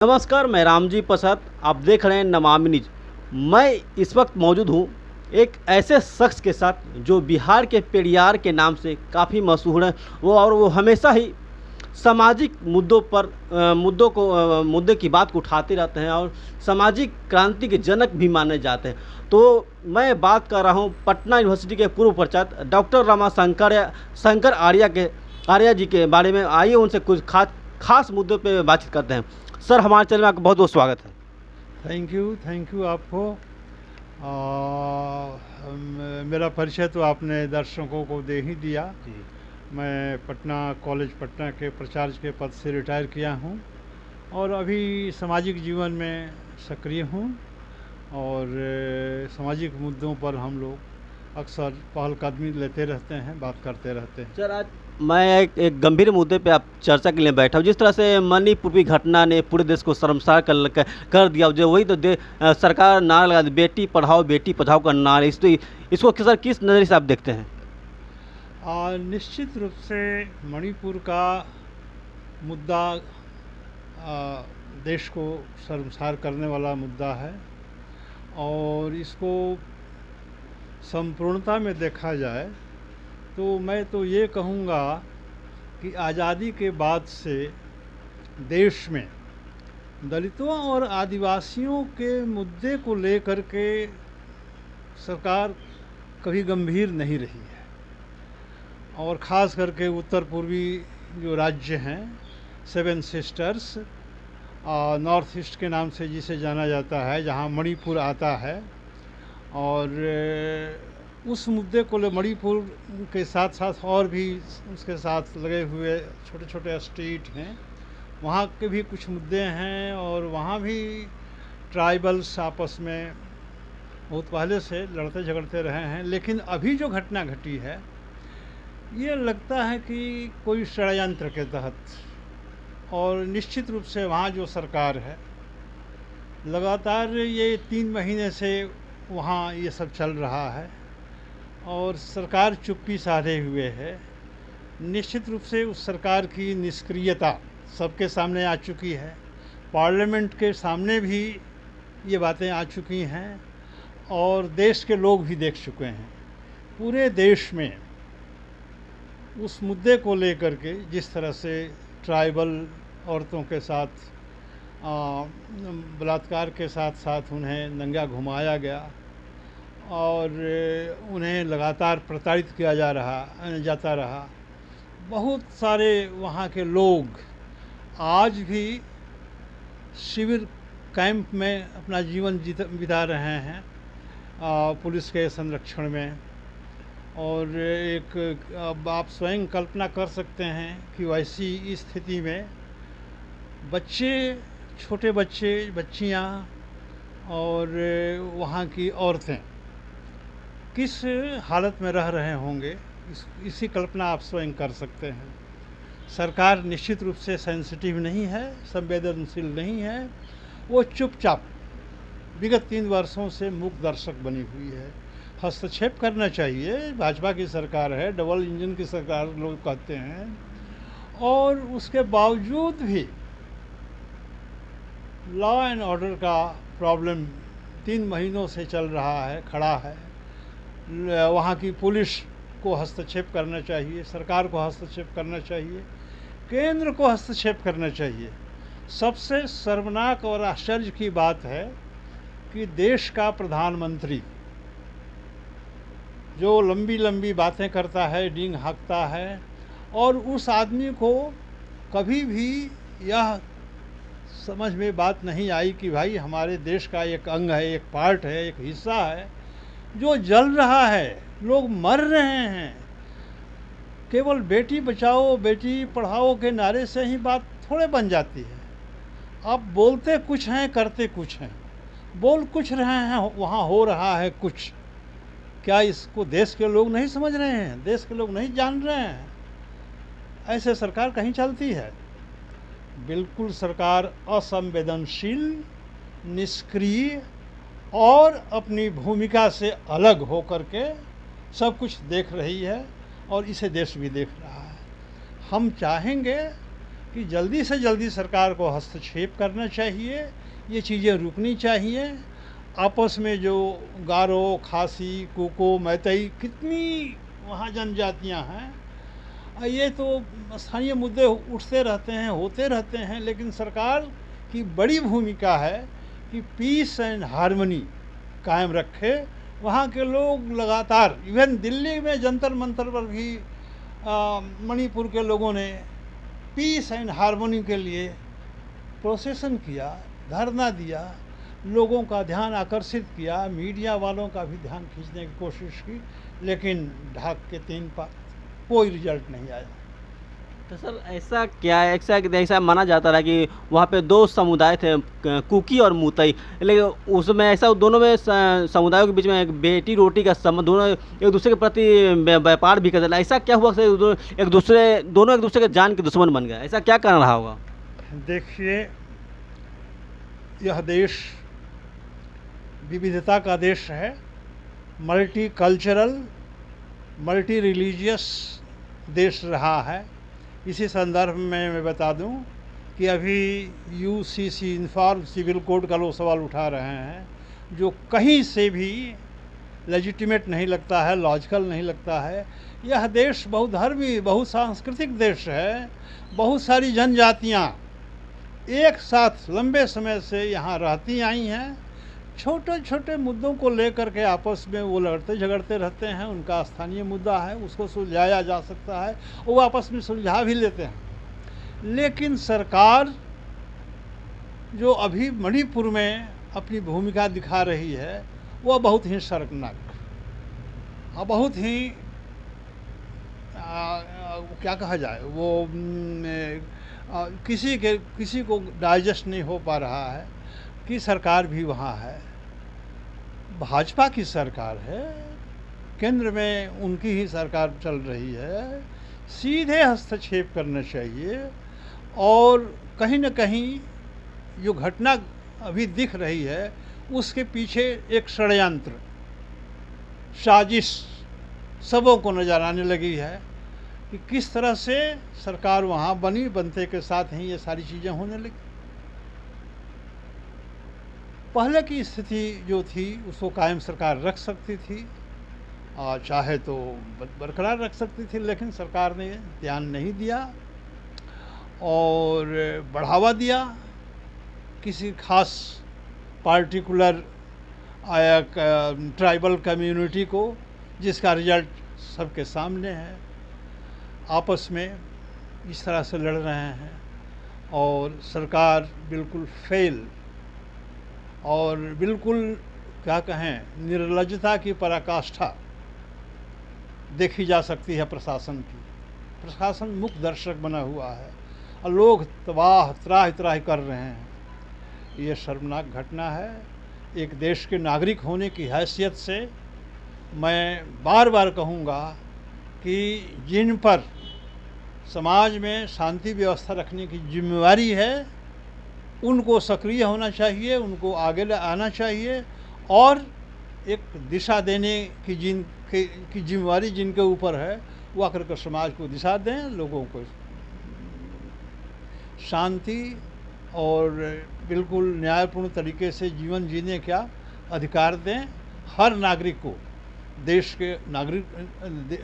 नमस्कार, मैं रामजी प्रसाद। आप देख रहे हैं नमामि न्यूज। मैं इस वक्त मौजूद हूँ एक ऐसे शख्स के साथ जो बिहार के पेरियार के नाम से काफ़ी मशहूर हैं। वो हमेशा ही सामाजिक मुद्दे की बात को उठाते रहते हैं और सामाजिक क्रांति के जनक भी माने जाते हैं। तो मैं बात कर रहा हूँ पटना यूनिवर्सिटी के पूर्व प्राचार्य डॉक्टर शंकर आर्या जी के बारे में। आइए उनसे कुछ खास मुद्दों पे बातचीत करते हैं। सर, हमारे चैनल में आपका बहुत बहुत स्वागत है। थैंक यू आपको। मेरा परिचय तो आपने दर्शकों को दे ही दिया। मैं कॉलेज पटना के प्राचार्य के पद से रिटायर किया हूँ और अभी सामाजिक जीवन में सक्रिय हूँ और सामाजिक मुद्दों पर हम लोग अक्सर पहलकदमी लेते रहते हैं, बात करते रहते हैं। सर, आज मैं एक गंभीर मुद्दे पे आप चर्चा के लिए बैठा हूँ। जिस तरह से मणिपुर की घटना ने पूरे देश को शर्मसार कर दिया, जो वही तो सरकार नारा लगा दी, बेटी पढ़ाओ बेटी बचाओ का नारा। इसको सर किस नज़रिए से आप देखते हैं? निश्चित रूप से मणिपुर का मुद्दा देश को शर्मसार करने वाला मुद्दा है और इसको संपूर्णता में देखा जाए तो मैं तो ये कहूँगा कि आज़ादी के बाद से देश में दलितों और आदिवासियों के मुद्दे को लेकर के सरकार कभी गंभीर नहीं रही है और ख़ास करके उत्तर पूर्वी जो राज्य हैं, 7 सिस्टर्स नॉर्थ ईस्ट के नाम से जिसे जाना जाता है, जहाँ मणिपुर आता है, और उस मुद्दे को ले मणिपुर के साथ साथ और भी उसके साथ लगे हुए छोटे छोटे स्टेट हैं, वहाँ के भी कुछ मुद्दे हैं और वहाँ भी ट्राइबल्स आपस में बहुत पहले से लड़ते झगड़ते रहे हैं। लेकिन अभी जो घटना घटी है ये लगता है कि कोई षड्यंत्र के तहत, और निश्चित रूप से वहाँ जो सरकार है लगातार ये 3 महीने से वहाँ ये सब चल रहा है और सरकार चुप्पी साधे हुए है। निश्चित रूप से उस सरकार की निष्क्रियता सबके सामने आ चुकी है, पार्लियामेंट के सामने भी ये बातें आ चुकी हैं और देश के लोग भी देख चुके हैं। पूरे देश में उस मुद्दे को लेकर के जिस तरह से ट्राइबल औरतों के साथ बलात्कार के साथ साथ उन्हें नंगा घुमाया गया और उन्हें लगातार प्रताड़ित किया जाता रहा। बहुत सारे वहाँ के लोग आज भी शिविर कैंप में अपना जीवन बिता रहे हैं पुलिस के संरक्षण में। और अब आप स्वयं कल्पना कर सकते हैं कि वैसी स्थिति में बच्चे, छोटे बच्चे, बच्चियाँ और वहाँ की औरतें किस हालत में रह रहे होंगे, इसी कल्पना आप स्वयं कर सकते हैं। सरकार निश्चित रूप से सेंसिटिव नहीं है, संवेदनशील नहीं है, वो चुपचाप विगत 3 वर्षों से मूक दर्शक बनी हुई है। हस्तक्षेप करना चाहिए, भाजपा की सरकार है, डबल इंजन की सरकार लोग कहते हैं, और उसके बावजूद भी लॉ एंड ऑर्डर का प्रॉब्लम 3 महीनों से चल रहा है, खड़ा है। वहाँ की पुलिस को हस्तक्षेप करना चाहिए, सरकार को हस्तक्षेप करना चाहिए, केंद्र को हस्तक्षेप करना चाहिए। सबसे शर्मनाक और आश्चर्य की बात है कि देश का प्रधानमंत्री जो लंबी लंबी बातें करता है, डींग हाँकता है, और उस आदमी को कभी भी यह समझ में बात नहीं आई कि भाई हमारे देश का एक अंग है, एक पार्ट है, एक हिस्सा है जो जल रहा है, लोग मर रहे हैं। केवल बेटी बचाओ बेटी पढ़ाओ के नारे से ही बात थोड़े बन जाती है। आप बोलते कुछ हैं, करते कुछ हैं, बोल कुछ रहे हैं, वहाँ हो रहा है कुछ। क्या इसको देश के लोग नहीं समझ रहे हैं, देश के लोग नहीं जान रहे हैं? ऐसे सरकार कहीं चलती है? बिल्कुल सरकार असंवेदनशील, निष्क्रिय और अपनी भूमिका से अलग होकर के सब कुछ देख रही है और इसे देश भी देख रहा है। हम चाहेंगे कि कि जल्दी से जल्दी सरकार को हस्तक्षेप करना चाहिए, ये चीज़ें रुकनी चाहिए। आपस में जो गारो, खासी, कुको, मैतई, कितनी वहाँ जनजातियाँ हैं, ये तो स्थानीय मुद्दे उठते रहते हैं, होते रहते हैं, लेकिन सरकार की बड़ी भूमिका है कि पीस एंड हार्मनी कायम रखे। वहाँ के लोग लगातार, इवन दिल्ली में जंतर मंतर पर भी मणिपुर के लोगों ने पीस एंड हार्मनी के लिए प्रोसेसन किया, धरना दिया, लोगों का ध्यान आकर्षित किया, मीडिया वालों का भी ध्यान खींचने की कोशिश की, लेकिन ढाक के 3 पात कोई रिजल्ट नहीं आया। तो सर ऐसा क्या है, ऐसा माना जाता रहा कि वहाँ पे 2 समुदाय थे, कुकी और मुतई, लेकिन उसमें ऐसा दोनों में समुदायों के बीच में एक बेटी रोटी का संबंध, दोनों एक दूसरे के प्रति व्यापार भी करते। ऐसा क्या हुआ दोनों एक दूसरे के जान के दुश्मन बन गए? ऐसा क्या कारण रहा होगा? देखिए, यह देश विविधता का देश है, मल्टी कल्चरल, मल्टी रिलीजियस देश रहा है। इसी संदर्भ में मैं बता दूं कि अभी यूसीसी इन्फॉर्म सिविल कोड का लोग सवाल उठा रहे हैं, जो कहीं से भी लेजिटिमेट नहीं लगता है, लॉजिकल नहीं लगता है। यह देश बहुधर्मी, बहुसांस्कृतिक देश है। बहुत सारी जनजातियां एक साथ लंबे समय से यहाँ रहती आई हैं। छोटे छोटे मुद्दों को लेकर के आपस में वो लड़ते झगड़ते रहते हैं। उनका स्थानीय मुद्दा है, उसको सुलझाया जा सकता है, वो आपस में सुलझा भी लेते हैं। लेकिन सरकार जो अभी मणिपुर में अपनी भूमिका दिखा रही है, वह बहुत ही शर्मनाक और बहुत ही क्या कहा जाए, वो किसी को डाइजेस्ट नहीं हो पा रहा है कि सरकार भी वहाँ है, भाजपा की सरकार है, केंद्र में उनकी ही सरकार चल रही है। सीधे हस्तक्षेप करना चाहिए। और कहीं न कहीं जो घटना अभी दिख रही है, उसके पीछे एक षड्यंत्र, साजिश सबों को नजर आने लगी है कि किस तरह से सरकार वहाँ बनते के साथ ही ये सारी चीज़ें होने लगी। पहले की स्थिति जो थी उसको कायम सरकार रख सकती थी, और चाहे तो बरकरार रख सकती थी, लेकिन सरकार ने ध्यान नहीं दिया और बढ़ावा दिया किसी खास पार्टिकुलर ट्राइबल कम्युनिटी को, जिसका रिजल्ट सबके सामने है। आपस में इस तरह से लड़ रहे हैं और सरकार बिल्कुल फेल और बिल्कुल क्या कहें, निर्लज्जता की पराकाष्ठा देखी जा सकती है प्रशासन की। प्रशासन मुख्य दर्शक बना हुआ है और लोग त्राहि कर रहे हैं। ये शर्मनाक घटना है। एक देश के नागरिक होने की हैसियत से मैं बार बार कहूँगा कि जिन पर समाज में शांति व्यवस्था रखने की जिम्मेवारी है, उनको सक्रिय होना चाहिए, उनको आगे आना चाहिए और एक दिशा देने की जिम्मेवारी जिनके ऊपर है, वो आकर कर समाज को दिशा दें, लोगों को शांति और बिल्कुल न्यायपूर्ण तरीके से जीवन जीने का अधिकार दें। हर नागरिक को, देश के नागरिक,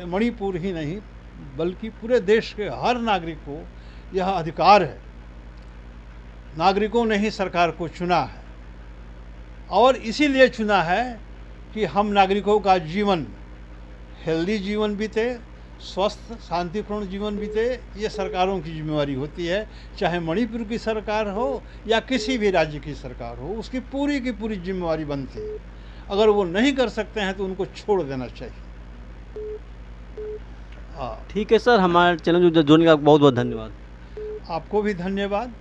मणिपुर ही नहीं बल्कि पूरे देश के हर नागरिक को यह अधिकार है। नागरिकों ने ही सरकार को चुना है और इसीलिए चुना है कि हम नागरिकों का जीवन हेल्दी जीवन बीते, स्वस्थ शांतिपूर्ण जीवन बीते। ये सरकारों की जिम्मेवारी होती है, चाहे मणिपुर की सरकार हो या किसी भी राज्य की सरकार हो, उसकी पूरी की पूरी जिम्मेवारी बनती है। अगर वो नहीं कर सकते हैं तो उनको छोड़ देना चाहिए। ठीक है सर, हमारे चैनल जो जुड़ने का बहुत बहुत धन्यवाद। आपको भी धन्यवाद।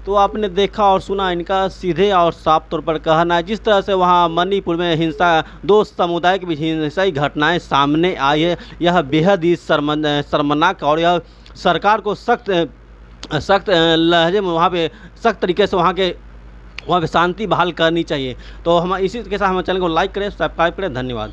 तो आपने देखा और सुना इनका सीधे और साफ तौर पर कहना है, जिस तरह से वहाँ मणिपुर में हिंसा, 2 समुदाय के बीच हिंसाई घटनाएं सामने आई है, यह बेहद ही शर्मनाक और यह सरकार को सख्त लहजे में वहाँ पे सख्त तरीके से वहाँ पे शांति बहाल करनी चाहिए। तो हम इसी के साथ हमारे चैनल को लाइक करें, सब्सक्राइब करें। धन्यवाद।